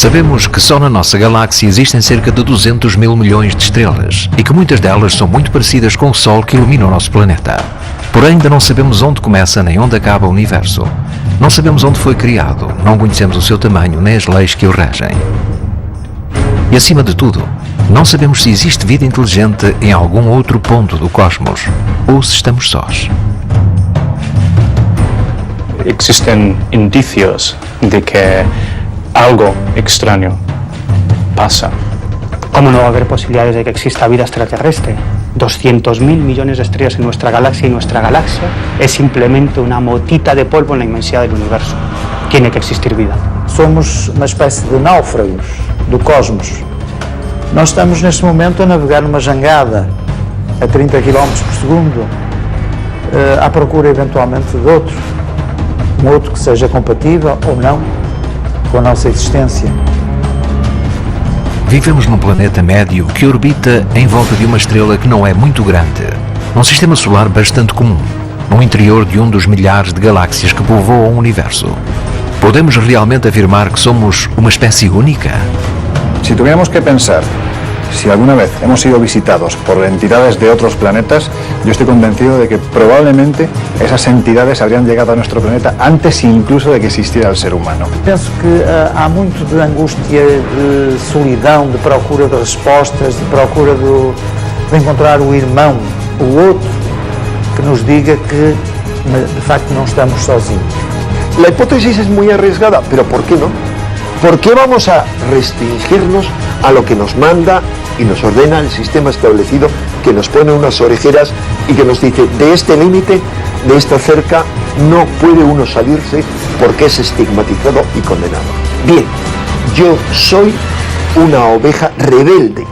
Sabemos que só na nossa galáxia existem cerca de 200 mil milhões de estrelas e que muitas delas são muito parecidas com o Sol que ilumina o nosso planeta. Porém, ainda não sabemos onde começa nem onde acaba o universo. Não sabemos onde foi criado, não conhecemos o seu tamanho nem as leis que o regem. E acima de tudo, não sabemos se existe vida inteligente em algum outro ponto do cosmos ou se estamos sós. Existen indicios de que algo extraño pasa. ¿Cómo no va a haber posibilidades de que exista vida extraterrestre? 200.000 millones de estrellas en nuestra galaxia y nuestra galaxia es simplemente una motita de polvo en la inmensidad del universo. Tiene que existir vida. Somos uma espécie de náufragos do cosmos. Nós estamos neste momento a navegar numa jangada a 30 km por segundo, à procura eventualmente de outro que seja compatível ou não com a nossa existência. Vivemos num planeta médio que orbita em volta de uma estrela que não é muito grande, num sistema solar bastante comum, no interior de um dos milhares de galáxias que povoam o universo. ¿Podemos realmente afirmar que somos uma espécie única? Si tuviéramos que pensar si alguna vez hemos sido visitados por entidades de otros planetas, yo estoy convencido de que probablemente esas entidades habrían llegado a nuestro planeta antes incluso de que existiera el ser humano. Penso que há muito de angústia, de solidão, de procura de respostas, de procura de encontrar o irmão, o outro, que nos diga que de facto não estamos sozinhos. La hipótesis es muy arriesgada, pero ¿por qué no? ¿Por qué vamos a restringirnos a lo que nos manda y nos ordena el sistema establecido, que nos pone unas orejeras y que nos dice, de este límite, de esta cerca, no puede uno salirse porque es estigmatizado y condenado? Bien, yo soy una oveja rebelde.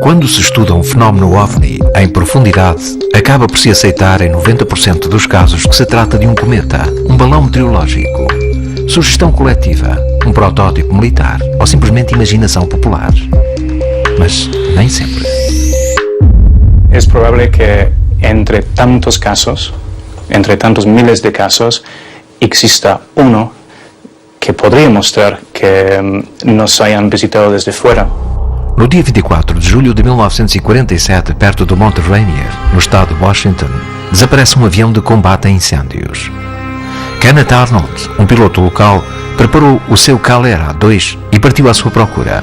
Quando se estuda um fenómeno OVNI em profundidade, acaba por se aceitar em 90% dos casos que se trata de um cometa, um balão meteorológico, sugestão coletiva, um protótipo militar ou simplesmente imaginação popular. Mas nem sempre. Es probable que entre tantos casos, entre tantos miles de casos, exista uno que podría mostrar que nos hayan visitado desde fuera. No dia 24 de julho de 1947, perto do Monte Rainier, no estado de Washington, desaparece um avião de combate a incêndios. Kenneth Arnold, um piloto local, preparou o seu Calera A2 e partiu à sua procura.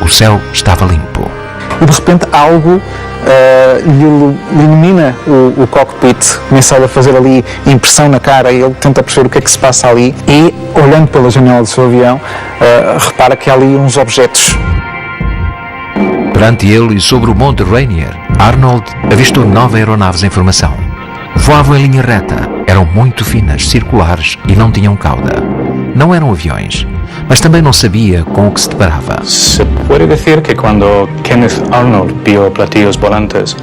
O céu estava limpo. E de repente algo lhe ilumina o cockpit, começa a fazer ali impressão na cara e ele tenta perceber o que é que se passa ali e, olhando pela janela do seu avião, repara que há ali uns objetos. Perante ele e sobre o Monte Rainier, Arnold avistou 9 aeronaves em formação. Voavam em linha reta, eram muito finas, circulares e não tinham cauda. Não eram aviões, mas também não sabia com o que se deparava. Se puede decir que cuando Kenneth Arnold vio platillos volantes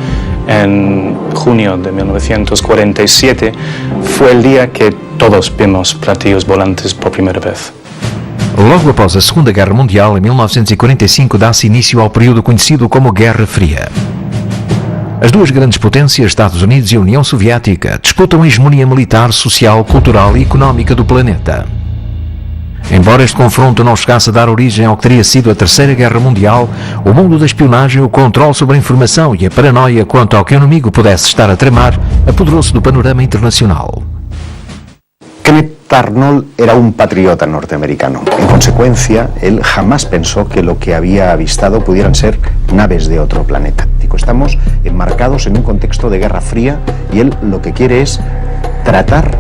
en junio de 1947 fue el día que todos vimos platillos volantes por primera vez. Logo após a Segunda Guerra Mundial, em 1945, dá-se início ao período conhecido como Guerra Fria. As duas grandes potências, Estados Unidos e União Soviética, disputam a hegemonia militar, social, cultural e económica do planeta. Embora este confronto não chegasse a dar origem ao que teria sido a Terceira Guerra Mundial, o mundo da espionagem, o controle sobre a informação e a paranoia quanto ao que o inimigo pudesse estar a tramar apoderou-se do panorama internacional. Kenneth Arnold era un patriota norteamericano. En consecuencia, él jamás pensó que lo que había avistado pudieran ser naves de otro planeta. Estamos enmarcados en un contexto de Guerra Fría y él lo que quiere es tratar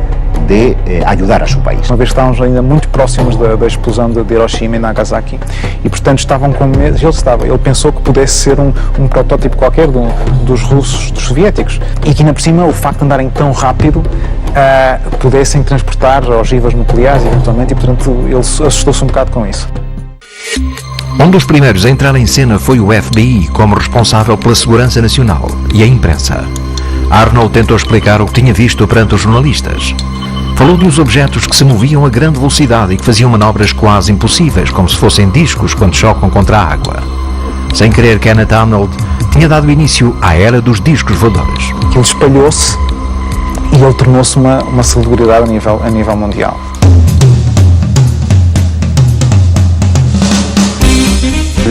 de ajudar a seu país. Uma vez estávamos ainda muito próximos da explosão de Hiroshima e Nagasaki e, portanto, estavam com medo. Ele pensou que pudesse ser um protótipo qualquer dos russos, dos soviéticos. E que, ainda por cima, o facto de andarem tão rápido pudessem transportar ogivas nucleares eventualmente e, portanto, ele assustou-se um bocado com isso. Um dos primeiros a entrar em cena foi o FBI como responsável pela segurança nacional e a imprensa. Arnold tentou explicar o que tinha visto perante os jornalistas. Falou de uns objetos que se moviam a grande velocidade e que faziam manobras quase impossíveis, como se fossem discos quando chocam contra a água. Sem querer, Kenneth Arnold tinha dado início à era dos discos voadores. Ele espalhou-se e ele tornou-se uma celebridade a nível mundial.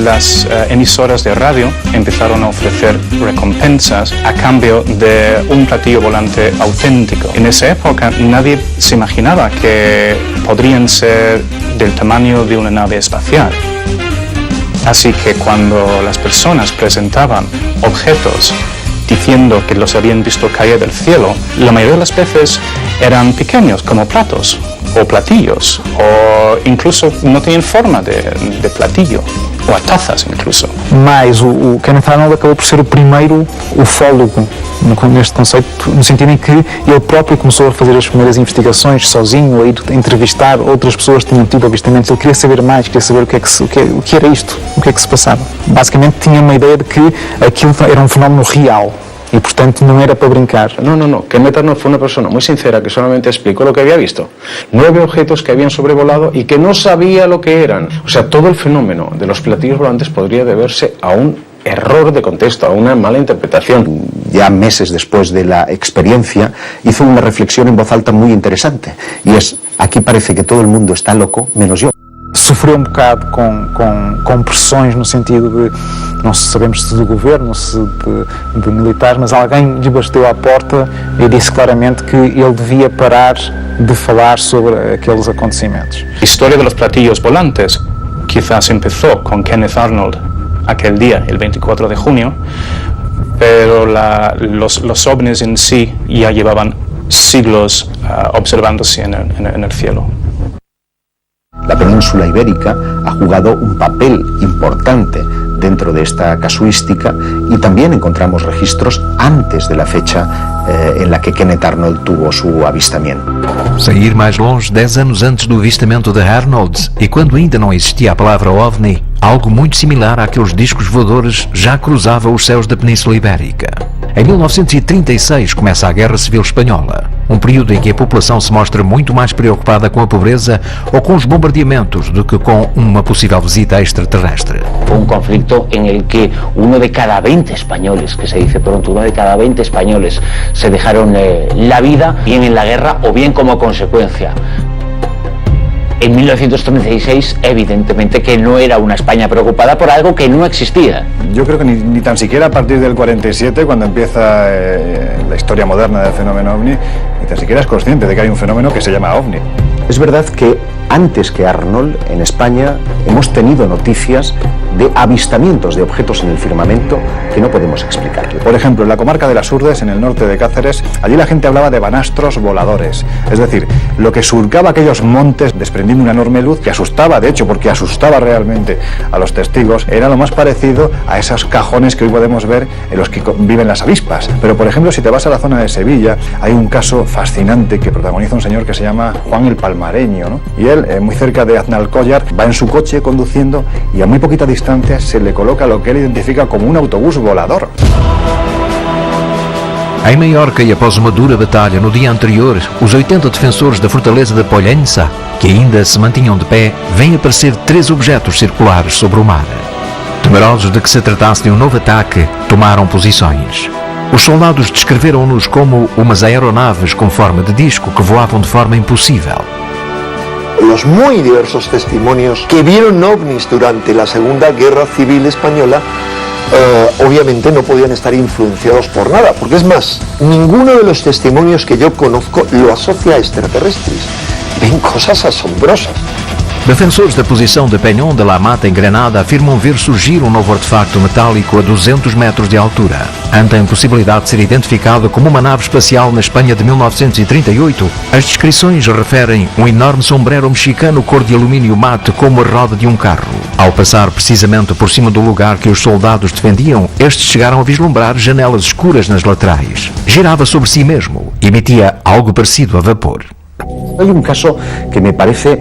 Las emisoras de radio empezaron a ofrecer recompensas a cambio de un platillo volante auténtico. En esa época nadie se imaginaba que podrían ser del tamaño de una nave espacial. Así que cuando las personas presentaban objetos diciendo que los habían visto caer del cielo, la mayoría de las veces eran pequeños, como platos o platillos, o incluso no tenían forma de platillo, ou a tazas incluso. Mas o Kenneth Arnold acabou por ser o primeiro ufólogo neste conceito, no sentido em que ele próprio começou a fazer as primeiras investigações sozinho, a ir entrevistar outras pessoas que tinham tido avistamentos. Ele queria saber mais, queria saber o que era isto, o que é que se passava. Basicamente tinha uma ideia de que aquilo era um fenómeno real. Y, por tanto, no era para brincar. No. Kenneth Arnold fue una persona muy sincera que solamente explicó lo que había visto. 9 objetos que habían sobrevolado y que no sabía lo que eran. O sea, todo el fenómeno de los platillos volantes podría deberse a un error de contexto, a una mala interpretación. Ya meses después de la experiencia, hizo una reflexión en voz alta muy interesante. Y es, aquí parece que todo el mundo está loco, menos yo. Sofreu bocado com pressões no sentido de, não sabemos se do governo, se de militares, mas alguém lhe bateu à porta e disse claramente que ele devia parar de falar sobre aqueles acontecimentos. La historia de los platillos volantes quizás empezó con Kenneth Arnold aquel día, el 24 de junio, pero los ovnis en sí ya llevaban siglos observándose en el cielo. La península ibérica ha jugado un papel importante dentro de esta casuística y también encontramos registros antes de la fecha en la que Kenneth Arnold tuvo su avistamiento. Sem ir mais longe, 10 anos antes do avistamento de Arnold e quando ainda não existia a palavra OVNI, algo muito similar àqueles discos voadores já cruzava os céus da Península Ibérica. Em 1936 começa a Guerra Civil Espanhola, um período em que a população se mostra muito mais preocupada com a pobreza ou com os bombardeamentos do que com uma possível visita extraterrestre. Fue un conflicto en el que uno de cada 20 españoles, que se dice pronto, uno de cada 20 españoles se dejaron la vida, bien en la guerra o bien como consecuencia. En 1936, evidentemente que no era una España preocupada por algo que no existía. Yo creo que ni tan siquiera a partir del 47, cuando empieza la historia moderna del fenómeno OVNI, ni tan siquiera es consciente de que hay un fenómeno que se llama OVNI. Es verdad que antes que Arnold, en España, hemos tenido noticias de avistamientos de objetos en el firmamento que no podemos explicar. Por ejemplo, en la comarca de las Urdes, en el norte de Cáceres, allí la gente hablaba de banastros voladores. Es decir, lo que surcaba aquellos montes desprendiendo una enorme luz que asustaba, de hecho, porque asustaba realmente a los testigos, era lo más parecido a esos cajones que hoy podemos ver en los que viven las avispas. Pero, por ejemplo, si te vas a la zona de Sevilla, hay un caso fascinante que protagoniza un señor que se llama Juan el Palmareño, ¿no? Y él, muy cerca de Aznalcóllar, va en su coche conduciendo y a muy poquita distancia se le coloca lo que él identifica como un autobús volador. Em Maiorca e após uma dura batalha no dia anterior, os 80 defensores da fortaleza de Pollença, que ainda se mantinham de pé, vêm aparecer 3 objetos circulares sobre o mar. Temerosos de que se tratasse de um novo ataque, tomaram posições. Os soldados descreveram-nos como umas aeronaves com forma de disco que voavam de forma impossível. Los muy diversos testimonios que vieron ovnis durante la Segunda Guerra Civil Española obviamente no podían estar influenciados por nada, porque es más, ninguno de los testimonios que yo conozco lo asocia a extraterrestres. Ven cosas asombrosas. Defensores da posição de Peñón de la Mata em Granada afirmam ver surgir um novo artefacto metálico a 200 metros de altura. Ante a impossibilidade de ser identificado como uma nave espacial na Espanha de 1938, as descrições referem um enorme sombrero mexicano cor de alumínio mate como a roda de um carro. Ao passar precisamente por cima do lugar que os soldados defendiam, estes chegaram a vislumbrar janelas escuras nas laterais. Girava sobre si mesmo e emitia algo parecido a vapor. Hay un caso que me parece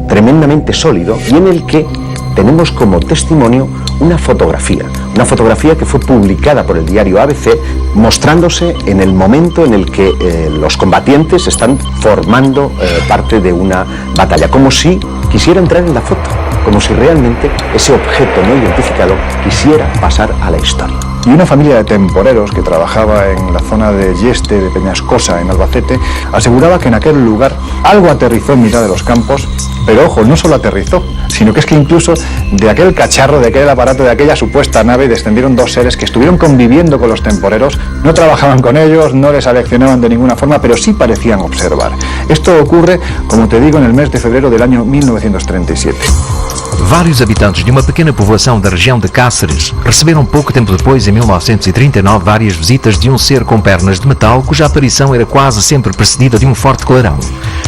tremendamente sólido y en el que tenemos como testimonio una fotografía Una fotografía que fue publicada por el diario ABC mostrándose en el momento en el que los combatientes están formando parte de una batalla, como si quisiera entrar en la foto, como si realmente ese objeto no identificado quisiera pasar a la historia. Y una familia de temporeros que trabajaba en la zona de Yeste, de Peñascosa, en Albacete, aseguraba que en aquel lugar algo aterrizó en mitad de los campos, pero ojo, no solo aterrizó, sino que es que incluso de aquel cacharro, de aquel aparato, de aquella supuesta nave, descendieron dos seres que estuvieron conviviendo con los temporeros, no trabajaban con ellos, no les aleccionaban de ninguna forma, pero sí parecían observar. Esto ocurre, como te digo, en el mes de febrero del año 1937. Vários habitantes de uma pequena povoação da região de Cáceres receberam pouco tempo depois, em 1939, várias visitas de um ser com pernas de metal cuja aparição era quase sempre precedida de um forte clarão.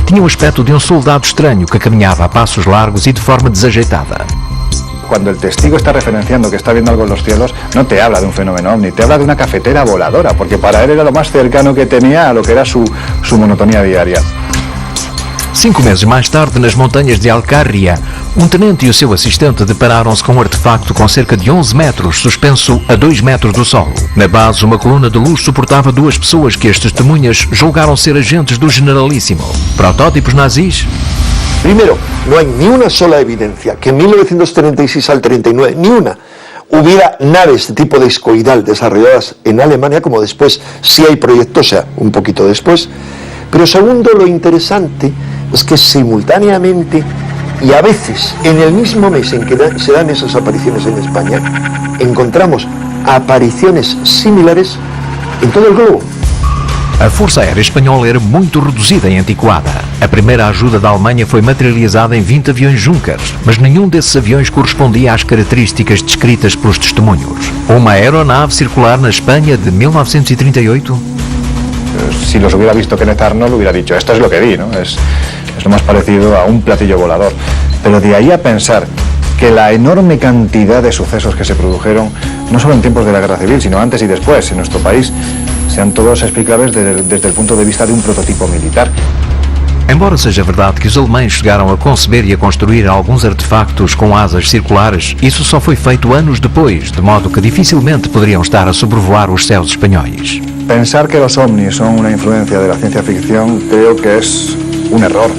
Tinha o aspecto de um soldado estranho que caminhava a passos largos e de forma desajeitada. Cuando el testigo está referenciando que está viendo algo en los cielos, no te habla de un fenómeno ovni, te habla de una cafetera voladora, porque para él era lo más cercano que tenía a lo que era su monotonía diaria. 5 meses mais tarde, nas montanhas de Alcarria, um tenente e o seu assistente depararam-se com um artefacto com cerca de 11 metros, suspenso a 2 metros do solo. Na base, uma coluna de luz suportava 2 pessoas que as testemunhas julgaram ser agentes do Generalísimo. Protótipos nazis? Primero, no hay ni una sola evidencia que en 1936 al 39, ni una, hubiera naves de tipo discoidal desarrolladas en Alemania, como después sí hay proyectos, o sea, un poquito después. Pero segundo, lo interesante es que simultáneamente y a veces en el mismo mes en que se dan esas apariciones en España, encontramos apariciones similares en todo el globo. A Força Aérea Espanhola era muito reduzida e antiquada. A primeira ajuda da Alemanha foi materializada em 20 aviões Junkers, mas nenhum desses aviões correspondia às características descritas pelos testemunhos. Uma aeronave circular na Espanha de 1938? Si los hubiera visto Kenneth Arnold, hubiera dicho, esto es lo que vi, ¿no? Es lo más parecido a un platillo volador. Pero de ahí a pensar que la enorme cantidad de sucesos que se produjeron, no solo en tiempos de la Guerra Civil, sino antes y después en nuestro país, sean todos explicables desde el punto de vista de un prototipo militar. Embora seja verdade que os alemães chegaram a conceber e a construir alguns artefactos com asas circulares, isso só foi feito anos depois, de modo que dificilmente poderiam estar a sobrevoar os céus espanhóis. Pensar que los ovnis son una influencia de la ciencia ficción creo que es un error,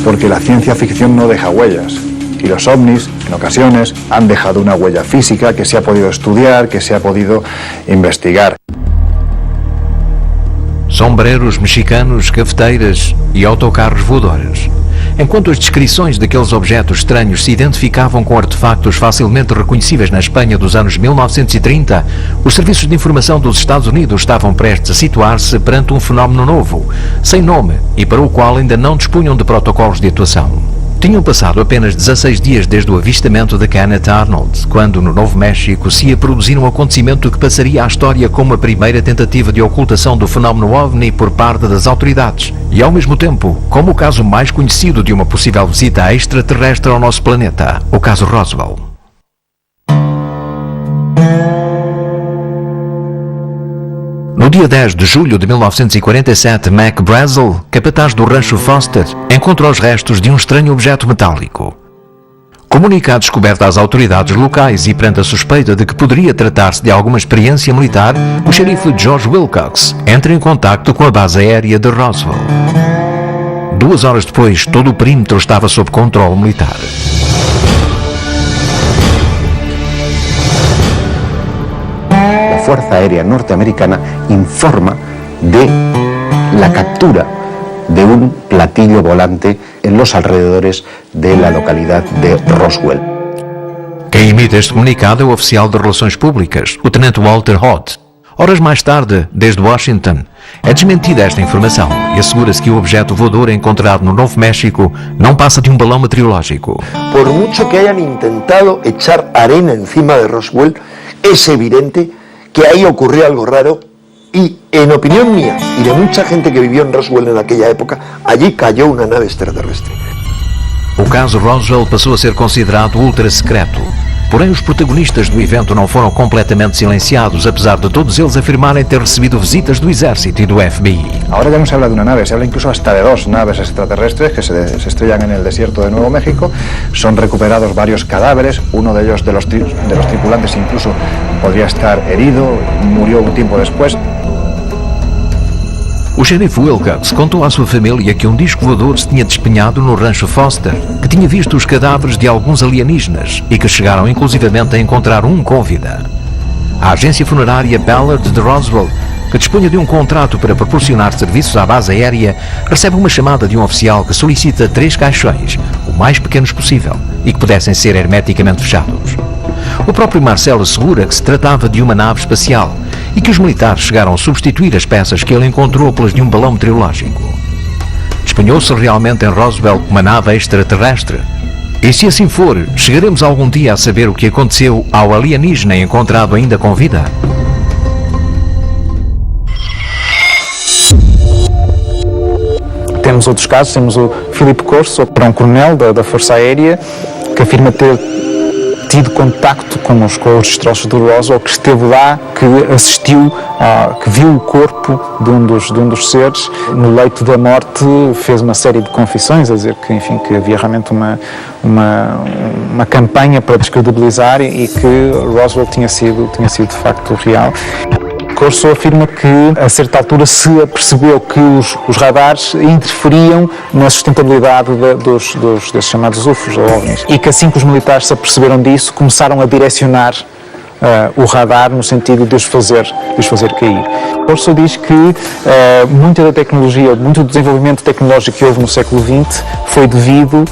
porque la ciencia ficción no deja huellas. Y los ovnis, en ocasiones, han dejado una huella física que se ha podido estudiar, que se ha podido investigar. Sombreros mexicanos, cafeteiras e autocarros voadores. Enquanto as descrições daqueles objetos estranhos se identificavam com artefactos facilmente reconhecíveis na Espanha dos anos 1930, os serviços de informação dos Estados Unidos estavam prestes a situar-se perante um fenómeno novo, sem nome e para o qual ainda não dispunham de protocolos de atuação. Tinham passado apenas 16 dias desde o avistamento de Kenneth Arnold, quando no Novo México se ia produzir um acontecimento que passaria à história como a primeira tentativa de ocultação do fenómeno OVNI por parte das autoridades, e ao mesmo tempo, como o caso mais conhecido de uma possível visita extraterrestre ao nosso planeta, o caso Roswell. No dia 10 de julho de 1947, Mac Brazel, capataz do rancho Foster, encontrou os restos de um estranho objeto metálico. Comunica a descoberta às autoridades locais e perante a suspeita de que poderia tratar-se de alguma experiência militar, o xerife George Wilcox entra em contacto com a base aérea de Roswell. 2 horas depois, todo o perímetro estava sob controle militar. La Fuerza Aérea Norteamericana informa de la captura de un platillo volante en los alrededores de la localidad de Roswell. Quem emite este comunicado é o oficial de Relações Públicas, o tenente Walter Hood. Horas mais tarde, desde Washington, é desmentida esta informação e assegura-se que o objeto voador encontrado no Novo México não passa de um balão meteorológico. Por mucho que hayan intentado echar arena encima de Roswell, es evidente que ahí ocurrió algo raro y, en opinión mía y de mucha gente que vivió en Roswell en aquella época, allí cayó una nave extraterrestre. O caso Roswell passou a ser considerado ultra secreto. Porém, os protagonistas do evento não foram completamente silenciados, apesar de todos eles afirmarem ter recebido visitas do Exército e do FBI. Ahora ya no se habla de una nave, se habla incluso hasta de 2 naves extraterrestres que se estrellan en el desierto de Nuevo México. Son recuperados varios cadáveres, uno de ellos de los tripulantes incluso podría estar herido, murió un tiempo después. O xerife Wilcox contou à sua família que um disco voador se tinha despenhado no rancho Foster, que tinha visto os cadáveres de alguns alienígenas e que chegaram inclusivamente a encontrar um com vida. A agência funerária Ballard de Roswell, que dispunha de um contrato para proporcionar serviços à base aérea, recebe uma chamada de um oficial que solicita 3 caixões, o mais pequenos possível, e que pudessem ser hermeticamente fechados. O próprio Marcelo assegura que se tratava de uma nave espacial e que os militares chegaram a substituir as peças que ele encontrou pelas de um balão meteorológico. Despenhou-se realmente em Roswell uma nave extraterrestre? E se assim for, chegaremos algum dia a saber o que aconteceu ao alienígena encontrado ainda com vida? Temos outros casos, temos o Filipe Corso, um coronel da Força Aérea, que afirma ter tido contacto com os destroços do Roswell, que esteve lá, que assistiu, que viu o corpo de um dos seres no leito da morte, fez uma série de confissões a dizer que, enfim, que havia realmente uma campanha para descredibilizar e que Roswell tinha sido de facto real. Corso afirma que, a certa altura, se apercebeu que os radares interferiam na sustentabilidade desses chamados UFOs, ou OVNIs, e que assim que os militares se aperceberam disso, começaram a direcionar o radar no sentido de os fazer cair. Corso diz que muita da tecnologia, muito do desenvolvimento tecnológico que houve no século XX foi devido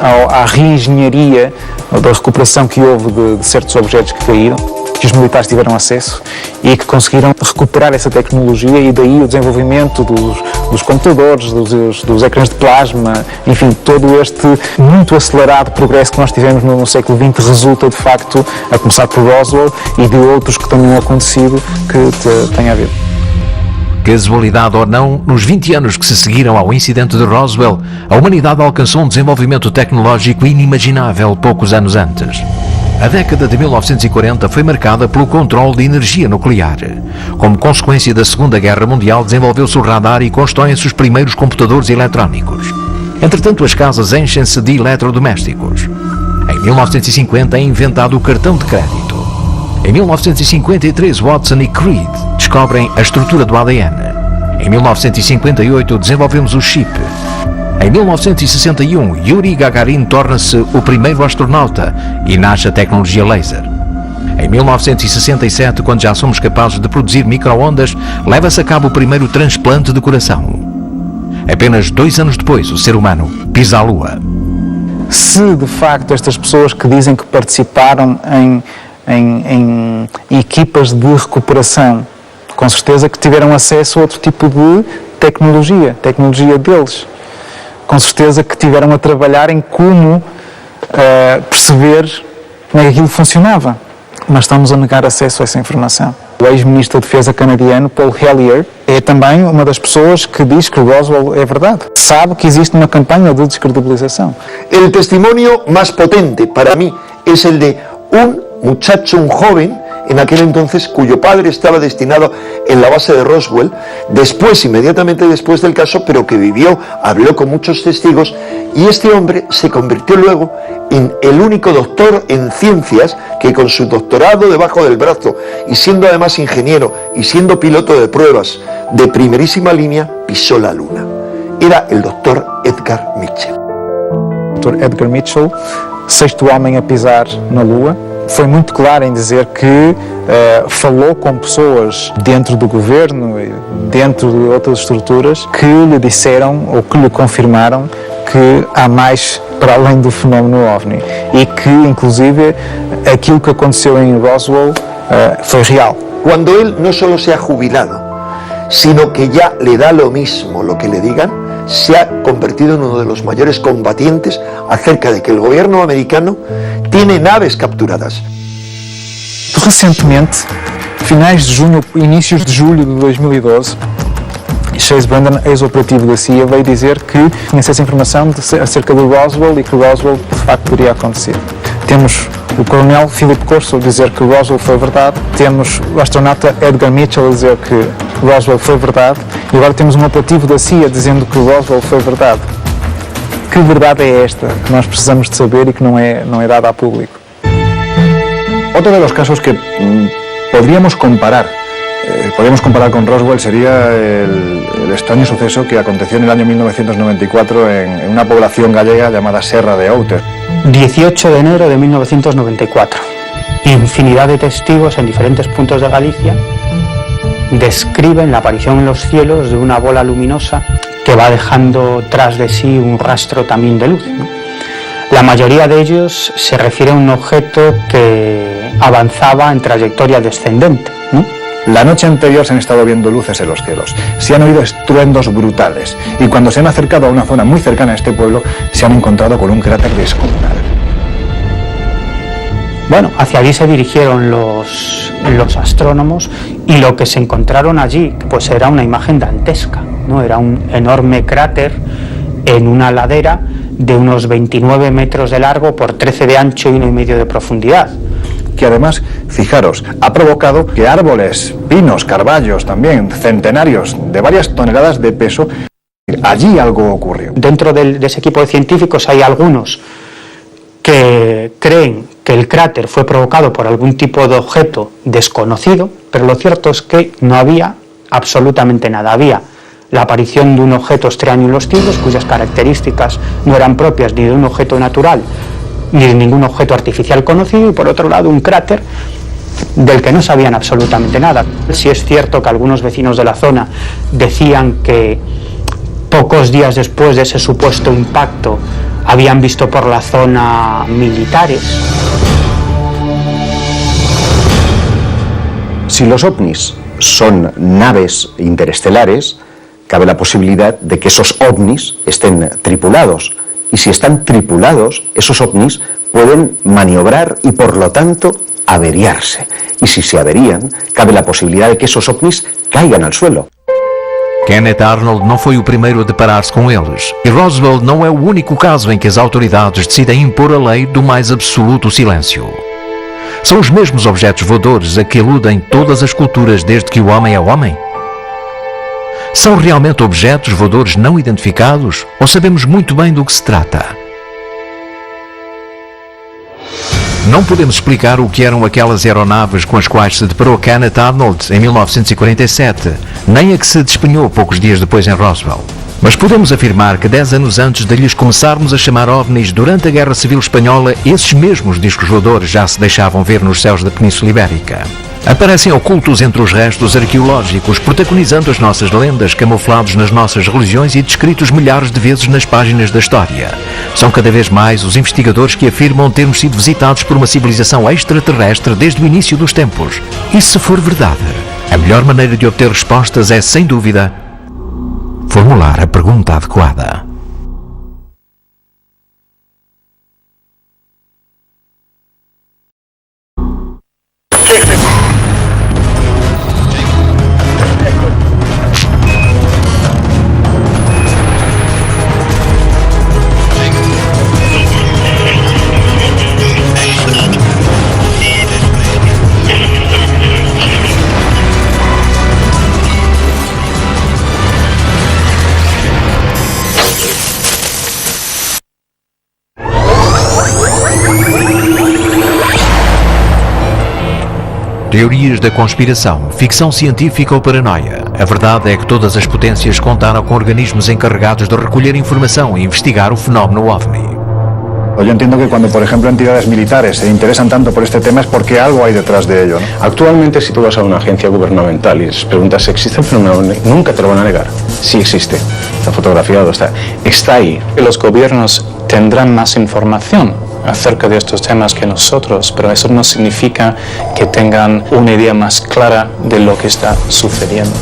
à reengenharia da recuperação que houve de certos objetos que caíram, que os militares tiveram acesso e que conseguiram recuperar essa tecnologia, e daí o desenvolvimento dos computadores, dos ecrãs de plasma, enfim, todo este muito acelerado progresso que nós tivemos no século XX resulta de facto, a começar por Roswell e de outros que tenham acontecido que tem a ver. Casualidade ou não, nos 20 anos que se seguiram ao incidente de Roswell, a humanidade alcançou um desenvolvimento tecnológico inimaginável poucos anos antes. A década de 1940 foi marcada pelo controle de energia nuclear. Como consequência da Segunda Guerra Mundial, desenvolveu-se o radar e constroem-se os primeiros computadores eletrónicos. Entretanto, as casas enchem-se de eletrodomésticos. Em 1950 é inventado o cartão de crédito. Em 1953, Watson e Crick descobrem a estrutura do ADN. Em 1958, desenvolvemos o chip. Em 1961, Yuri Gagarin torna-se o primeiro astronauta e nasce a tecnologia laser. Em 1967, quando já somos capazes de produzir micro-ondas, leva-se a cabo o primeiro transplante de coração. Apenas 2 anos depois, o ser humano pisa a Lua. Se de facto estas pessoas que dizem que participaram em equipas de recuperação, com certeza que tiveram acesso a outro tipo de tecnologia deles. Com certeza que tiveram a trabalhar em como perceber como é que aquilo funcionava, mas estamos a negar acesso a essa informação. O ex-ministro da Defesa canadiano, Paul Hellyer, é também uma das pessoas que diz que Roswell é verdade. Sabe que existe uma campanha de descredibilização. El testimonio más potente para mí es el de un muchacho, un joven, en aquel entonces, cuyo padre estaba destinado en la base de Roswell, después, inmediatamente después del caso, pero que vivió, habló con muchos testigos, y este hombre se convirtió luego en el único doctor en ciencias que, con su doctorado debajo del brazo, y siendo además ingeniero y siendo piloto de pruebas de primerísima línea, pisó la luna. Era el doctor Edgar Mitchell. Dr. Edgar Mitchell, 6º homem a pisar na Lua, foi muito claro em dizer que falou com pessoas dentro do governo e dentro de outras estruturas que lhe disseram ou que lhe confirmaram que há mais para além do fenómeno OVNI e que, inclusive, aquilo que aconteceu em Roswell foi real. Cuando él no solo se ha jubilado, sino que ya le da lo mismo lo que le digan, se ha convertido en uno de los mayores combatientes acerca de que el gobierno americano tiene naves capturadas. Recentemente, finais de junho, inícios de julho de 2012, Chase Brandon, ex-operativo da CIA, veio dizer que tinha acesso a informação acerca do Roswell e que Roswell de facto poderia acontecer. Temos o coronel Philip Corso a dizer que Roswell foi verdade, temos o astronauta Edgar Mitchell a dizer que Roswell foi verdade, e agora temos um apelativo da CIA dizendo que Roswell foi verdade. Que verdade é esta que nós precisamos de saber e que não é dada a público? Otro de los casos que podríamos comparar con Roswell sería el extraño suceso que aconteció en el año 1994 en una población gallega llamada Serra de Outer. 18 de enero de 1994. Infinidad de testigos en diferentes puntos de Galicia describen la aparición en los cielos de una bola luminosa que va dejando tras de sí un rastro también de luz, ¿no? La mayoría de ellos se refiere a un objeto que avanzaba en trayectoria descendente, ¿no? La noche anterior se han estado viendo luces en los cielos, se han oído estruendos brutales y cuando se han acercado a una zona muy cercana a este pueblo se han encontrado con un cráter descomunal. Bueno, hacia allí se dirigieron los astrónomos y lo que se encontraron allí pues era una imagen dantesca, ¿no? Era un enorme cráter en una ladera de unos 29 metros de largo por 13 de ancho y 1,5 de profundidad. Que además, fijaros, ha provocado que árboles, pinos, carballos también, centenarios de varias toneladas de peso, allí algo ocurrió. Dentro de ese equipo de científicos hay algunos que creen que el cráter fue provocado por algún tipo de objeto desconocido, pero lo cierto es que no había absolutamente nada. Había la aparición de un objeto extraño en los cielos, cuyas características no eran propias ni de un objeto natural ni de ningún objeto artificial conocido, y por otro lado un cráter del que no sabían absolutamente nada. Sí es cierto que algunos vecinos de la zona decían que pocos días después de ese supuesto impacto habían visto por la zona militares. Si los ovnis son naves interestelares, cabe la posibilidad de que esos ovnis estén tripulados. Y si están tripulados, esos ovnis pueden maniobrar y por lo tanto averiarse. Y si se averían, cabe la posibilidad de que esos ovnis caigan al suelo. Kenneth Arnold não foi o primeiro a deparar-se com eles, e Roswell não é o único caso em que as autoridades decidem impor a lei do mais absoluto silêncio. São os mesmos objetos voadores a que eludem todas as culturas desde que o homem é homem? São realmente objetos voadores não identificados ou sabemos muito bem do que se trata? Não podemos explicar o que eram aquelas aeronaves com as quais se deparou Kenneth Arnold em 1947, nem a que se despenhou poucos dias depois em Roswell. Mas podemos afirmar que 10 anos antes de lhes começarmos a chamar OVNIs durante a Guerra Civil Espanhola, esses mesmos discos voadores já se deixavam ver nos céus da Península Ibérica. Aparecem ocultos entre os restos arqueológicos, protagonizando as nossas lendas, camuflados nas nossas religiões e descritos milhares de vezes nas páginas da história. São cada vez mais os investigadores que afirmam termos sido visitados por uma civilização extraterrestre desde o início dos tempos. E se for verdade, a melhor maneira de obter respostas é, sem dúvida, formular a pergunta adequada. Teorias da conspiração, ficção científica ou paranoia. A verdade é que todas as potências contaram com organismos encarregados de recolher informação e investigar o fenómeno OVNI. Yo entiendo que cuando, por ejemplo, entidades militares se interesan tanto por este tema es porque algo hay detrás de ello, ¿no? Actualmente, si tú vas a una agencia gubernamental y les preguntas si existe un fenómeno, nunca te lo van a negar. Sí existe. Está fotografiado, está ahí. Los gobiernos tendrán más información acerca de estos temas que nosotros, pero eso no significa que tengan una idea más clara de lo que está sucediendo.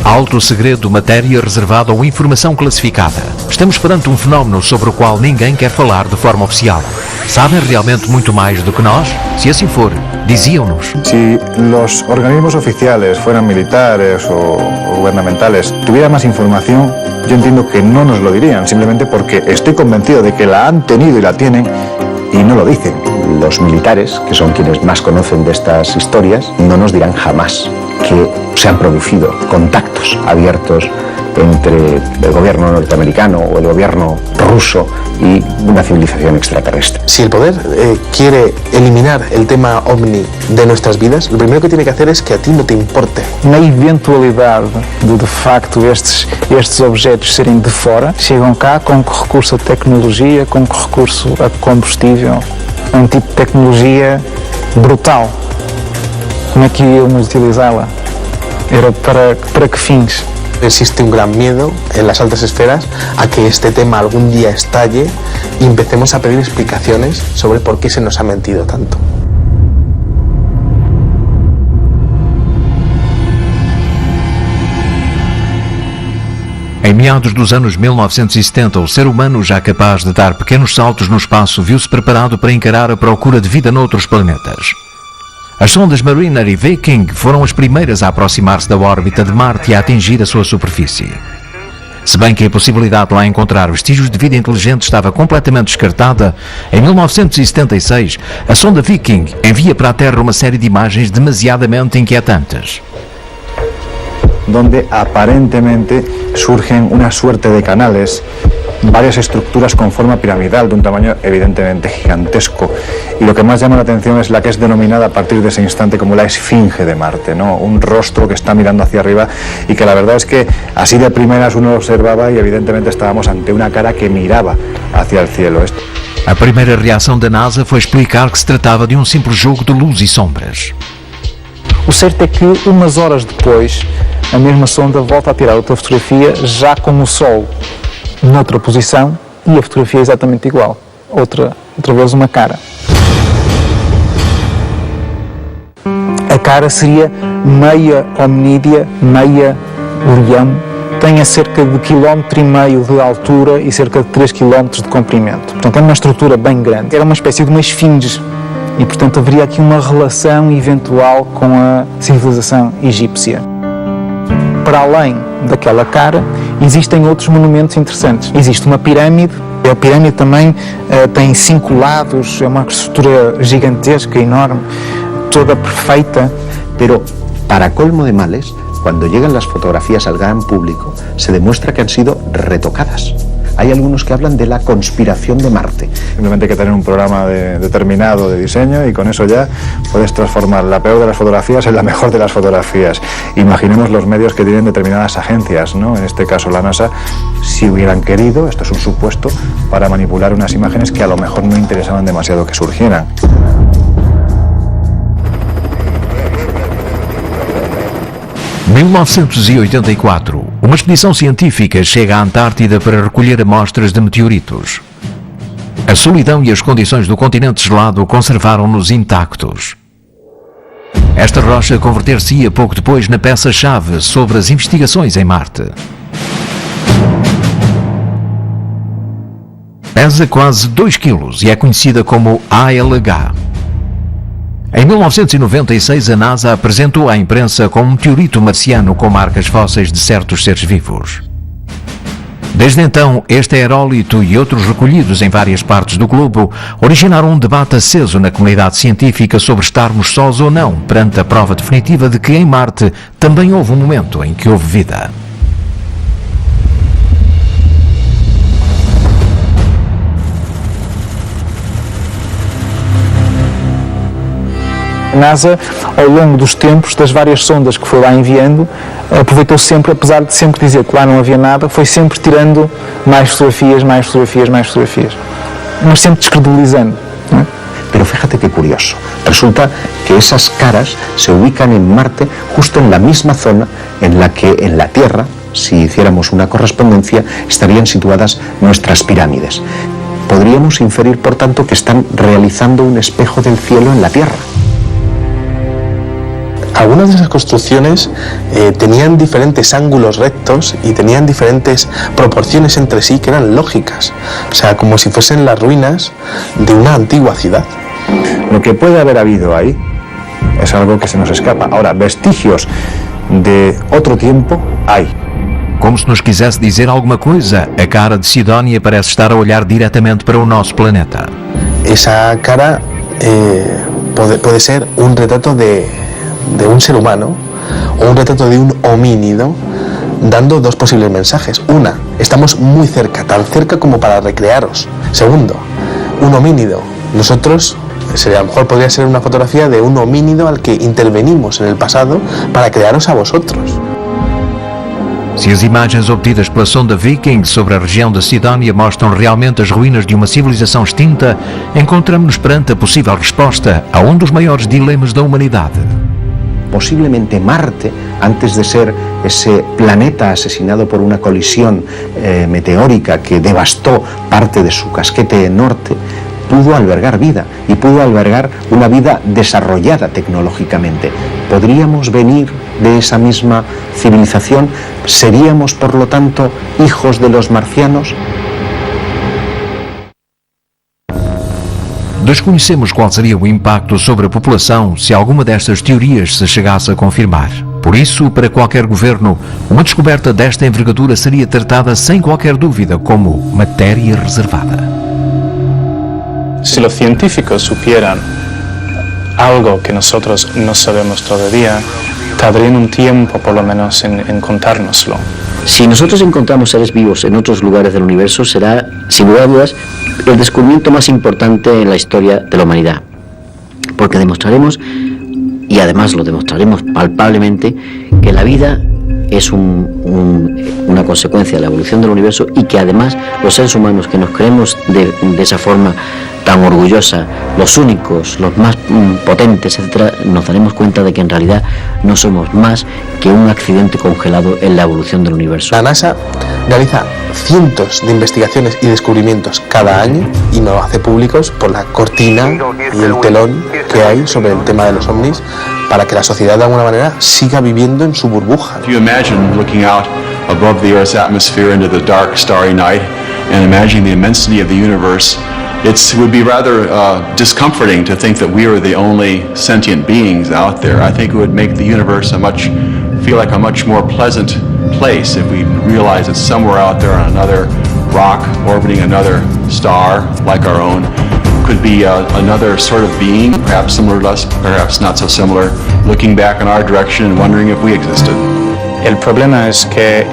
Alto segredo, matéria reservada ou informação classificada. Estamos perante um fenómeno sobre o qual ninguém quer falar de forma oficial. Sabem realmente muito mais do que nós? Se assim for, diziam-nos. Si los organismos oficiales, fueran militares o gubernamentales, tuvieran más información, yo entiendo que no nos lo dirían, simplemente porque estoy convencido de que la han tenido y la tienen Y no lo dicen. Los militares, que son quienes más conocen de estas historias, no nos dirán jamás que se han producido contactos abiertos entre el gobierno norteamericano o el gobierno ruso y una civilización extraterrestre. Si el poder quiere eliminar el tema OVNI de nuestras vidas, lo primero que tiene que hacer es que a ti no te importe. Na eventualidade de facto estes objetos serem de fora, chegam cá com recurso a tecnologia, com recurso a combustível, um tipo de tecnologia brutal. Como é que íamos utilizá-la? Era para que fins? Existe un gran miedo en las altas esferas a que este tema algún día estalle y empecemos a pedir explicaciones sobre por qué se nos ha mentido tanto. Em meados dos anos 1970, o ser humano, já capaz de dar pequenos saltos no espaço, viu-se preparado para encarar a procura de vida noutros planetas. As sondas Mariner e Viking foram as primeiras a aproximar-se da órbita de Marte e a atingir a sua superfície. Se bem que a possibilidade de lá encontrar vestígios de vida inteligente estava completamente descartada, em 1976, a sonda Viking envia para a Terra uma série de imagens demasiadamente inquietantes. Donde aparentemente surgen una suerte de canales, varias estructuras con forma piramidal de un tamaño evidentemente gigantesco, y lo que más llama la atención es la que es denominada a partir de ese instante como la esfinge de Marte, ¿no? Un rostro que está mirando hacia arriba y que la verdad es que así de primeras uno lo observaba y evidentemente estábamos ante una cara que miraba hacia el cielo. A primeira reação da NASA foi explicar que se tratava de um simples jogo de luz e sombras. O certo é que umas horas depois a mesma sonda volta a tirar outra fotografia já com o Sol noutra posição e a fotografia é exatamente igual. Outra vez uma cara. A cara seria meia hominídea, meia leão. Tem a cerca de 1,5 km de altura e cerca de 3 km de comprimento. Portanto, é uma estrutura bem grande. Era uma espécie de uma esfinge. E, portanto, haveria aqui uma relação eventual com a civilização egípcia. Para além daquela cara, existem outros monumentos interessantes. Existe uma pirâmide. A pirâmide também tem 5 lados, é uma estrutura gigantesca, enorme, toda perfeita. Pero, para colmo de males, cuando llegan las fotografías al gran público, se demuestra que han sido retocadas. Hay algunos que hablan de la conspiración de Marte. Simplemente hay que tener un programa determinado de diseño y con eso ya puedes transformar la peor de las fotografías en la mejor de las fotografías. Imaginemos los medios que tienen determinadas agencias, ¿no? En este caso la NASA, si hubieran querido, esto es un supuesto, para manipular unas imágenes que a lo mejor no interesaban demasiado que surgieran. Em 1984, uma expedição científica chega à Antártida para recolher amostras de meteoritos. A solidão e as condições do continente gelado conservaram-nos intactos. Esta rocha converter-se-ia pouco depois na peça-chave sobre as investigações em Marte. Pesa quase 2 kg e é conhecida como ALH. Em 1996, a NASA apresentou à imprensa com um meteorito marciano com marcas fósseis de certos seres vivos. Desde então, este aerólito e outros recolhidos em várias partes do globo originaram um debate aceso na comunidade científica sobre estarmos sós ou não perante a prova definitiva de que em Marte também houve um momento em que houve vida. A NASA, ao longo dos tempos, das várias sondas que foi lá enviando, aproveitou sempre, apesar de sempre dizer que lá não havia nada, foi sempre tirando mais fotografias, mais fotografias, mais fotografias. Mas sempre descredibilizando. ¿No? Pero fíjate qué curioso. Resulta que esas caras se ubican en Marte justo en la misma zona en la que en la Tierra, si hiciéramos una correspondencia, estarían situadas nuestras pirámides. Podríamos inferir, por tanto, que están realizando un espejo del cielo en la Tierra. Algunas de esas construcciones tenían diferentes ángulos rectos y tenían diferentes proporciones entre sí que eran lógicas, o sea, como si fuesen las ruinas de una antigua ciudad. Lo que puede haber habido ahí es algo que se nos escapa. Ahora, vestigios de otro tiempo hay. Como se nos quisesse dizer alguma coisa, a cara de Sidónia parece estar a olhar diretamente para o nosso planeta. esa cara puede ser un retrato de un ser humano o un retrato de un homínido, dando dos posibles mensajes. Una, estamos muy cerca, tan cerca como para recrearos. Segundo, un homínido. Nosotros, a lo mejor podría ser una fotografía de un homínido al que intervenimos en el pasado para crearos a vosotros. Se as imagens obtidas pela sonda Viking sobre a região da Sidónia mostram realmente as ruínas de uma civilização extinta, encontramos-nos perante a possível resposta a um dos maiores dilemas da humanidade. Posiblemente Marte, antes de ser ese planeta asesinado por una colisión meteórica que devastó parte de su casquete norte, pudo albergar vida y pudo albergar una vida desarrollada tecnológicamente. ¿Podríamos venir de esa misma civilización? ¿Seríamos, por lo tanto, hijos de los marcianos? Desconhecemos qual seria o impacto sobre a população se alguma destas teorias se chegasse a confirmar. Por isso, para qualquer governo, uma descoberta desta envergadura seria tratada sem qualquer dúvida como matéria reservada. Si los científicos supieran algo que nosotros no sabemos todavía, tardarían un tiempo por lo menos en contárnoslo. Si nosotros encontramos seres vivos en otros lugares del universo, será, sin lugar a dudas, el descubrimiento más importante en la historia de la humanidad. Porque demostraremos, y además lo demostraremos palpablemente, que la vida es una consecuencia de la evolución del universo y que además los seres humanos que nos creemos de esa forma tan orgullosa, los únicos, los más potentes, etcétera, nos daremos cuenta de que en realidad no somos más que un accidente congelado en la evolución del universo. La NASA realiza cientos de investigaciones y descubrimientos cada año y no lo hace públicos por la cortina y el telón que hay sobre el tema de los ovnis, para que la sociedad de alguna manera siga viviendo en su burbuja. If you imagine looking out above the Earth's atmosphere into the dark, starry night and imagining the immensity of the universe, it would be rather discomforting to think that we are the only sentient beings out there. I think it would make the universe feel like a much more pleasant place if we realize that somewhere out there on another rock orbiting another star like our own could be another sort of being, perhaps similar to us, perhaps not so similar, looking back in our direction and wondering if we existed. El problema es que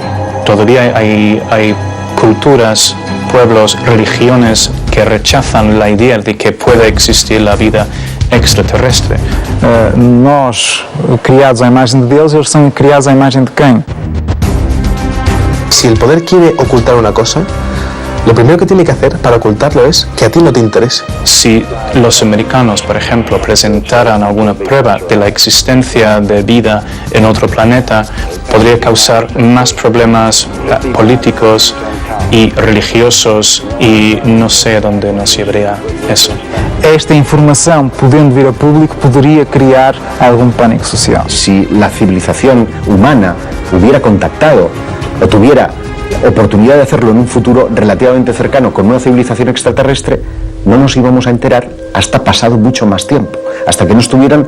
todavía hay culturas, pueblos, religiones que rechazan la idea de que pueda existir la vida extraterrestre. Nós, criados à imagem de Deus, eles são criados à imagem de quem? Si el poder quiere ocultar una cosa, lo primero que tiene que hacer para ocultarlo es que a ti no te interese. Si los americanos, por ejemplo, presentaran alguna prueba de la existencia de vida en otro planeta, podría causar más problemas políticos y religiosos y no sé a dónde nos llevaría eso. Esta informação, podendo vir a público, poderia criar algum pânico social. Si la civilización humana hubiera contactado o tuviera oportunidad de hacerlo en un futuro relativamente cercano con una civilización extraterrestre, no nos íbamos a enterar hasta pasado mucho más tiempo, hasta que no estuvieran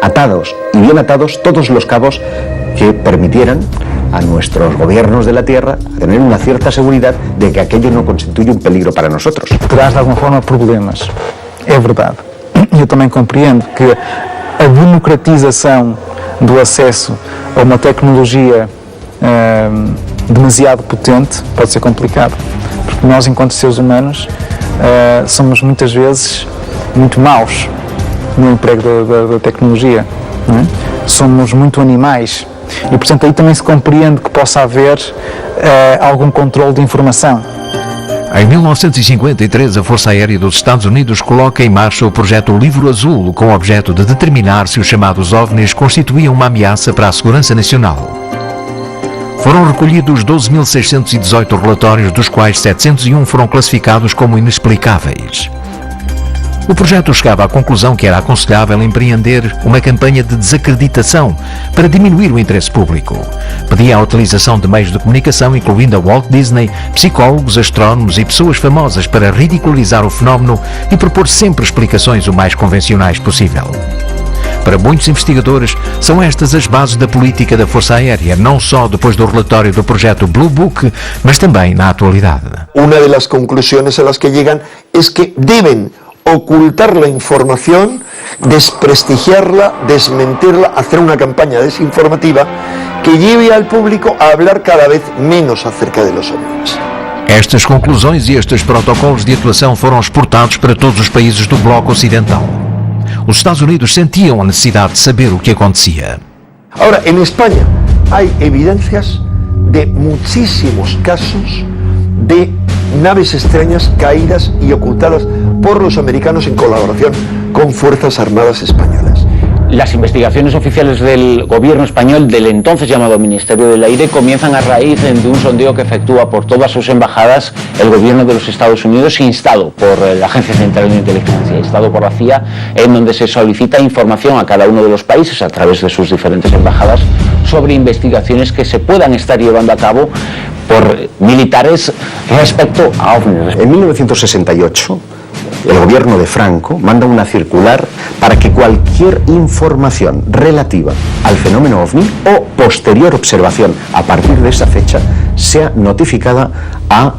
atados y bien atados todos los cabos que permitieran a nuestros gobiernos de la Tierra tener una cierta seguridad de que aquello no constituye un peligro para nosotros. Traz de alguma forma problemas, é verdade. Eu também compreendo que a democratização do acesso a uma tecnologia demasiado potente pode ser complicado, porque nós, enquanto seres humanos, somos muitas vezes muito maus no emprego da tecnologia, não é? Somos muito animais e, portanto, aí também se compreende que possa haver algum controle de informação. Em 1953, a Força Aérea dos Estados Unidos coloca em marcha o projeto Livro Azul, com o objeto de determinar se os chamados OVNIs constituíam uma ameaça para a segurança nacional. Foram recolhidos 12.618 relatórios, dos quais 701 foram classificados como inexplicáveis. O projeto chegava à conclusão que era aconselhável empreender uma campanha de desacreditação para diminuir o interesse público. Pedia a utilização de meios de comunicação, incluindo a Walt Disney, psicólogos, astrónomos e pessoas famosas para ridicularizar o fenómeno e propor sempre explicações o mais convencionais possível. Para muitos investigadores, são estas as bases da política da Força Aérea, não só depois do relatório do projeto Blue Book, mas também na atualidade. Una de las conclusiones a las que llegan es que deben ocultar la información, desprestigiarla, desmentirla, hacer una campaña desinformativa que lleve al público a hablar cada vez menos acerca de los ovnis. Estas conclusões e estes protocolos de atuação foram exportados para todos os países do bloco ocidental. Os Estados Unidos sentiam a necessidade de saber o que acontecia. Ahora, en España hay evidencias de muchísimos casos de naves extrañas caídas y ocultadas por los americanos en colaboración con Fuerzas Armadas Españolas. Las investigaciones oficiales del gobierno español, del entonces llamado Ministerio del Aire, comienzan a raíz de un sondeo que efectúa por todas sus embajadas el gobierno de los Estados Unidos, instado por la Agencia Central de Inteligencia, instado por la CIA, en donde se solicita información a cada uno de los países a través de sus diferentes embajadas sobre investigaciones que se puedan estar llevando a cabo por militares respecto a ovnis. En 1968, el gobierno de Franco manda una circular para que cualquier información relativa al fenómeno ovni o posterior observación a partir de esa fecha sea notificada a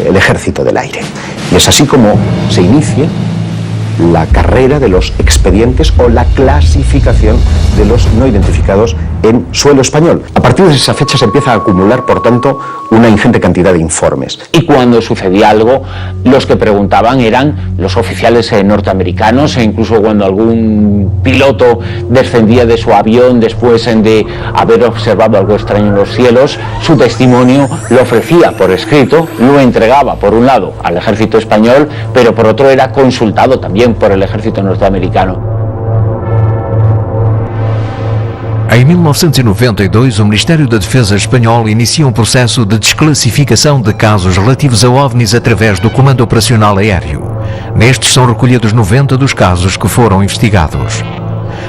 el Ejército del Aire. Y es así como se inicia la carrera de los expedientes o la clasificación de los no identificados en suelo español. A partir de esa fecha se empieza a acumular, por tanto, una ingente cantidad de informes. Y cuando sucedía algo, los que preguntaban eran los oficiales norteamericanos, e incluso cuando algún piloto descendía de su avión después de haber observado algo extraño en los cielos, su testimonio lo ofrecía por escrito, lo entregaba por un lado al ejército español, pero por otro era consultado también por el ejército norteamericano. Em 1992, o Ministério da Defesa espanhol inicia um processo de desclassificação de casos relativos a OVNIs através do Comando Operacional Aéreo. Nestes são recolhidos 90 dos casos que foram investigados.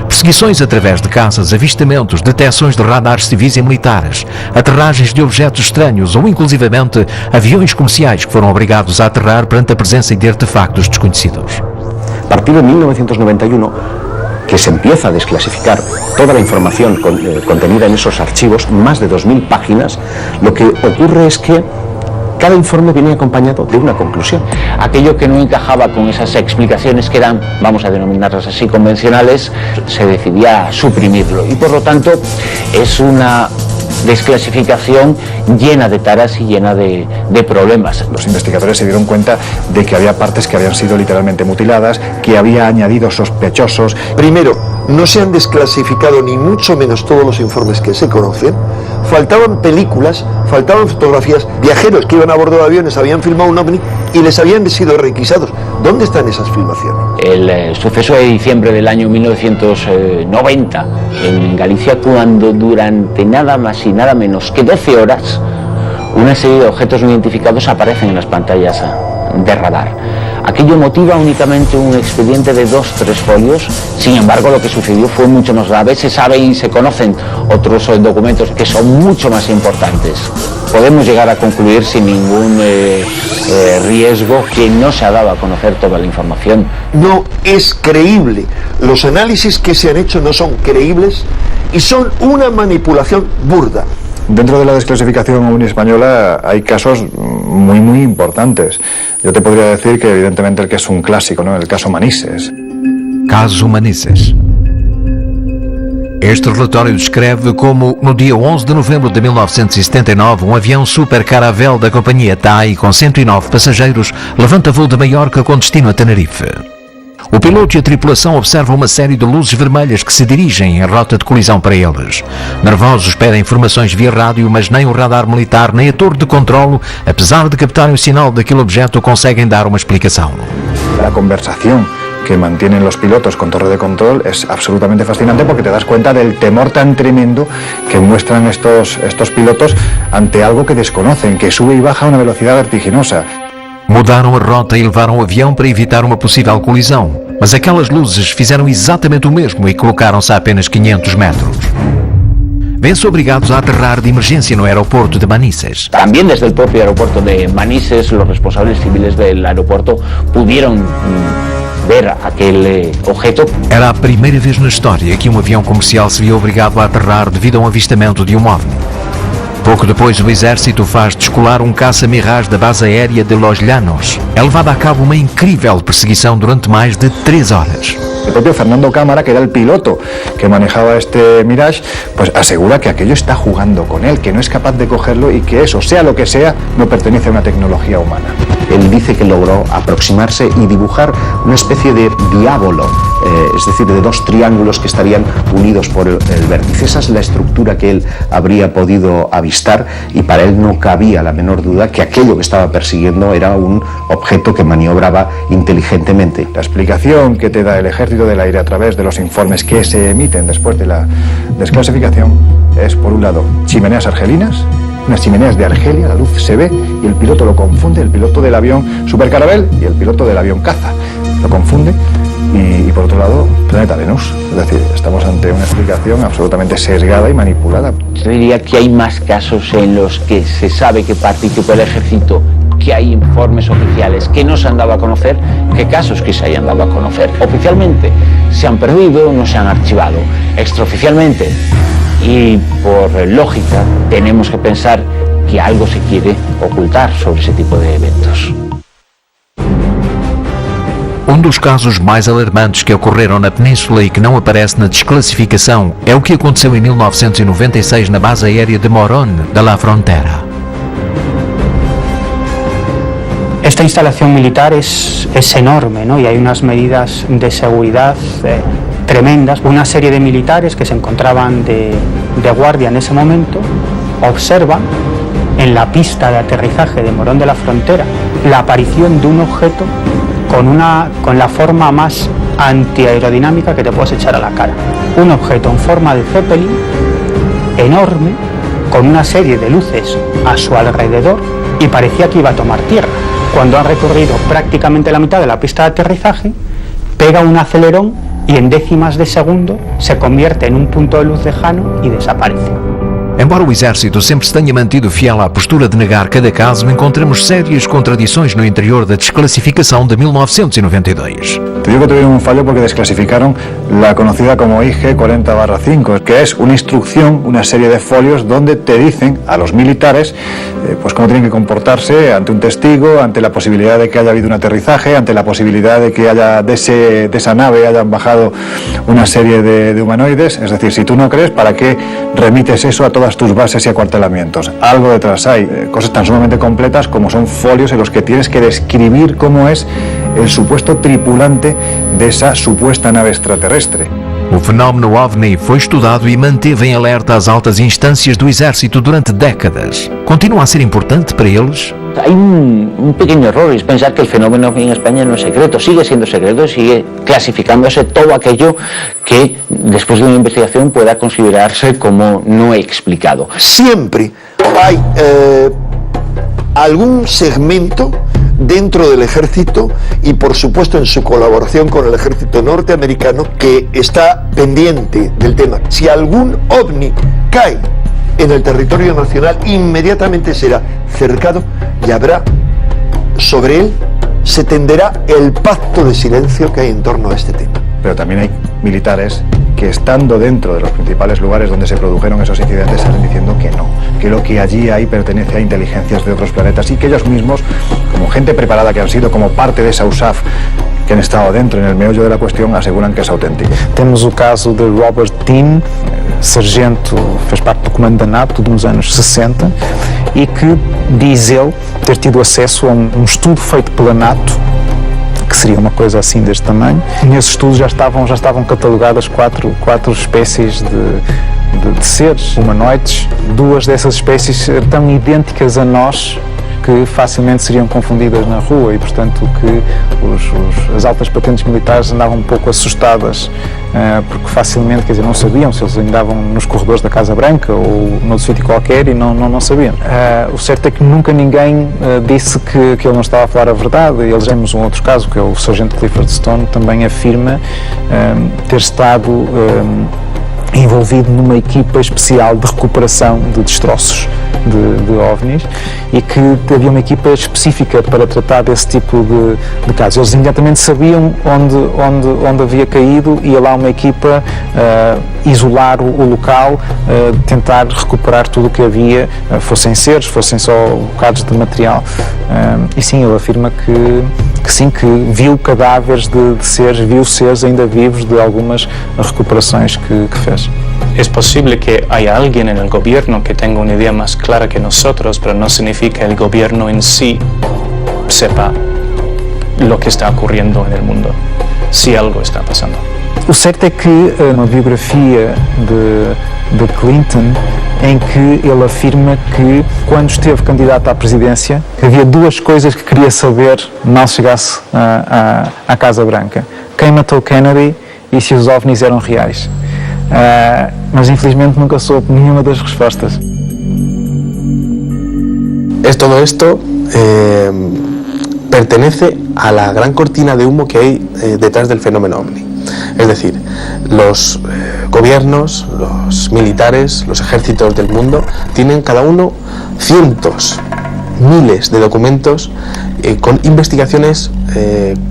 Perseguições através de caças, avistamentos, detecções de radares civis e militares, aterragens de objetos estranhos ou inclusivamente aviões comerciais que foram obrigados a aterrar perante a presença de artefactos desconhecidos. A partir de 1991, que se empieza a desclasificar toda la información contenida en esos archivos, más de 2.000 páginas, lo que ocurre es que cada informe venía acompañado de una conclusión. Aquello que no encajaba con esas explicaciones que eran, vamos a denominarlas así, convencionales, se decidía suprimirlo. Y por lo tanto es una desclasificación llena de taras y llena de problemas. Los investigadores se dieron cuenta de que había partes que habían sido literalmente mutiladas, que había añadido sospechosos. Primero, no se han desclasificado ni mucho menos todos los informes que se conocen. Faltaban películas, faltaban fotografías. Viajeros que iban a bordo de aviones habían filmado un ovni y les habían sido requisados. ¿Dónde están esas filmaciones? El suceso de diciembre del año 1990 en Galicia, cuando durante nada más y nada menos que 12 horas una serie de objetos no identificados aparecen en las pantallas de radar. Aquello motiva únicamente un expediente de 2-3 folios. Sin embargo, lo que sucedió fue mucho más grave. Se sabe y se conocen otros documentos que son mucho más importantes. Podemos llegar a concluir sin ningún riesgo que no se ha dado a conocer toda la información. No es creíble. Los análisis que se han hecho no son creíbles y son una manipulación burda. Dentro de la desclasificación ovni española hay casos muy importantes. Yo te podría decir que evidentemente el que es un clásico, ¿no? El caso Manises. Caso Manises. Este relatório descreve como, no dia 11 de novembro de 1979, um avião Super Caravelle da companhia TAI com 109 passageiros levanta voo de Maiorca com destino a Tenerife. O piloto e a tripulação observam uma série de luzes vermelhas que se dirigem em rota de colisão para eles. Nervosos pedem informações via rádio, mas nem o radar militar nem a torre de controlo, apesar de captarem o sinal daquele objeto, conseguem dar uma explicação. La conversación que mantienen los pilotos con torre de control es absolutamente fascinante porque te das cuenta del temor tan tremendo que muestran estos pilotos ante algo que desconocen, que sube y baja a una velocidad vertiginosa. Mudaram a rota e levaram o avião para evitar uma possível colisão, mas aquelas luzes fizeram exatamente o mesmo e colocaram-se a apenas 500 metros. Vêm-se obrigados a aterrar de emergência no aeroporto de Manises. También desde el propio aeropuerto de Manises, los responsables civiles del aeropuerto pudieron ver aquel objeto. Era a primeira vez na história que um avião comercial se via obrigado a aterrar devido a um avistamento de um OVNI. Pouco depois, o exército faz descolar um caça Mirage da base aérea de Los Llanos. É levada a cabo uma incrível perseguição durante mais de 3 horas. El propio Fernando Cámara, que era el piloto que manejaba este Mirage, pues asegura que aquello está jugando con él, que no es capaz de cogerlo y que eso, sea lo que sea, no pertenece a una tecnología humana. Él dice que logró aproximarse y dibujar una especie de diábolo, es decir, de 2 triángulos que estarían unidos por el vértice. Esa es la estructura que él habría podido avistar y para él no cabía la menor duda que aquello que estaba persiguiendo era un objeto que maniobraba inteligentemente. La explicación que te da el Ejército del Aire a través de los informes que se emiten después de la desclasificación es, por un lado, chimeneas argelinas, unas chimeneas de Argelia, la luz se ve y el piloto lo confunde, el piloto del avión Super Caravelle y el piloto del avión caza lo confunde, y por otro lado, planeta Venus. Es decir, estamos ante una explicación absolutamente sesgada y manipulada. Yo diría que hay más casos en los que se sabe que participa el ejército, que hay informes oficiales que no se han dado a conocer, que casos que se hayan dado a conocer. Oficialmente se han perdido, no se han archivado. Extraoficialmente y por lógica tenemos que pensar que algo se quiere ocultar sobre ese tipo de eventos. Um dos casos mais alarmantes que ocorreram na Península e que não aparece na desclassificação é o que aconteceu em 1996 na base aérea de Morón de la Frontera. Esta instalación militar es enorme, ¿no? Y hay unas medidas de seguridad tremendas. Una serie de militares que se encontraban de guardia en ese momento observan en la pista de aterrizaje de Morón de la Frontera la aparición de un objeto con la forma más antiaerodinámica que te puedes echar a la cara. Un objeto en forma de Zeppelin, enorme, con una serie de luces a su alrededor y parecía que iba a tomar tierra. Cuando han recorrido prácticamente la mitad de la pista de aterrizaje, pega un acelerón y en décimas de segundo se convierte en un punto de luz lejano y desaparece. Embora o Exército sempre se tenha mantido fiel à postura de negar cada caso, encontramos sérias contradições no interior da desclasificação de 1992. Te digo que tuvieron un fallo porque desclasificaron la conocida como IG 40/5, que es una instrucción, una serie de folios donde te dicen a los militares pues cómo tienen que comportarse ante un testigo, ante la posibilidad de que haya habido un aterrizaje, ante la posibilidad de que haya de esa nave hayan bajado una serie de humanoides. Es decir, si tú no crees, ¿para qué remites eso a todas tus bases y acuartelamientos? Algo detrás hay, cosas tan sumamente completas como son folios en los que tienes que describir cómo es el supuesto tripulante de esa supuesta nave extraterrestre. O fenómeno OVNI foi estudado e manteve em alerta as altas instâncias do Exército durante décadas. Continua a ser importante para eles? Hay un pequeño error, es pensar que el fenómeno en España no es secreto, sigue siendo secreto y sigue clasificándose todo aquello que después de una investigación pueda considerarse como no explicado. Siempre hay algún segmento dentro del ejército y por supuesto en su colaboración con el ejército norteamericano que está pendiente del tema. Si algún ovni cae en el territorio nacional, inmediatamente será cercado y habrá sobre él, se tenderá el pacto de silencio que hay en torno a este tema. Pero también hay militares que estando dentro de los principales lugares donde se produjeron esos incidentes salen diciendo que no, que lo que allí hay pertenece a inteligencias de otros planetas y que ellos mismos, como gente preparada que han sido como parte de esa USAF, que han estado dentro en el meollo de la cuestión, aseguran que es auténtico. Temos o caso de Robert Dean, sargento, fez parte do comando da NATO nos anos 60 e que diz ele ter tido acesso a um estudo feito pela NATO, que seria uma coisa assim deste tamanho. Nesse estudo já estavam catalogadas quatro espécies de seres humanoides. 2 dessas espécies tão idênticas a nós que facilmente seriam confundidas na rua e, portanto, que as altas patentes militares andavam um pouco assustadas porque facilmente, quer dizer, não sabiam se eles andavam nos corredores da Casa Branca ou noutro sítio qualquer e não sabiam. O certo é que nunca ninguém disse que ele não estava a falar a verdade. Eles temos um outro caso, que é o sargento Clifford Stone, também afirma ter estado envolvido numa equipa especial de recuperação de destroços de OVNIs e que havia uma equipa específica para tratar desse tipo de casos. Eles imediatamente sabiam onde havia caído, ia lá uma equipa isolar o local, tentar recuperar tudo o que havia, fossem seres, fossem só bocados de material. E sim, ele afirma que sim, que viu cadáveres de seres, viu seres ainda vivos de algumas recuperações que fez. Es posible que haya alguien en el gobierno que tenga una idea más clara que nosotros, pero no significa que el gobierno en sí sepa lo que está ocurriendo en el mundo, si algo está pasando. O certo é que uma biografia de Clinton, em que ele afirma que quando esteve candidato à presidência havia duas coisas que queria saber mal chegasse à Casa Branca: quem matou Kennedy e se os OVNIs eram reais. Mas infelizmente nunca soube nenhuma das respostas. Todo esto pertenece a la gran cortina de humo que hay detrás del fenómeno OVNI. Es decir, los gobiernos, los militares, los ejércitos del mundo tienen cada uno cientos, miles de documentos con investigaciones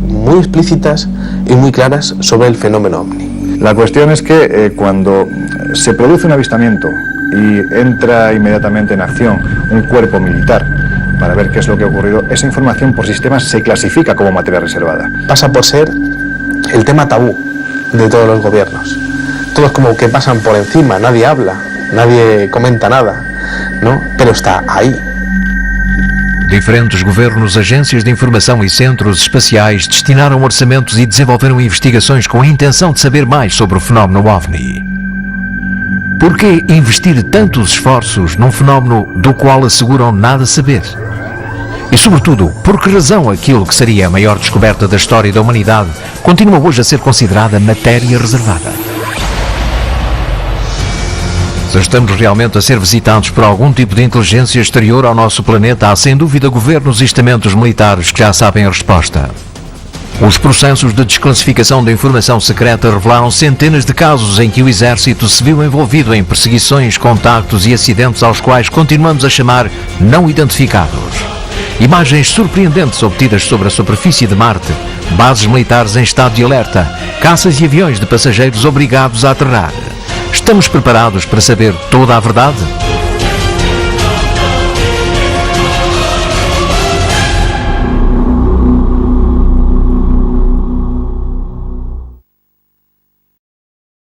muy explícitas y muy claras sobre el fenómeno OVNI. La cuestión es que cuando se produce un avistamiento y entra inmediatamente en acción un cuerpo militar para ver qué es lo que ha ocurrido, esa información por sistemas se clasifica como materia reservada. Pasa por ser el tema tabú de todos los gobiernos. Todos como que pasan por encima, nadie habla, nadie comenta nada, ¿no? Pero está aí. Diferentes governos, agências de informação e centros espaciais destinaram orçamentos e desenvolveram investigações com a intenção de saber mais sobre o fenómeno OVNI. Por que investir tantos esforços num fenómeno do qual asseguram nada saber? E, sobretudo, por que razão aquilo que seria a maior descoberta da história da humanidade continua hoje a ser considerada matéria reservada? Se estamos realmente a ser visitados por algum tipo de inteligência exterior ao nosso planeta, há sem dúvida governos e estamentos militares que já sabem a resposta. Os processos de desclassificação da informação secreta revelaram centenas de casos em que o Exército se viu envolvido em perseguições, contactos e acidentes aos quais continuamos a chamar não identificados. Imagens surpreendentes obtidas sobre a superfície de Marte, bases militares em estado de alerta, caças e aviões de passageiros obrigados a aterrar. Estamos preparados para saber toda a verdade?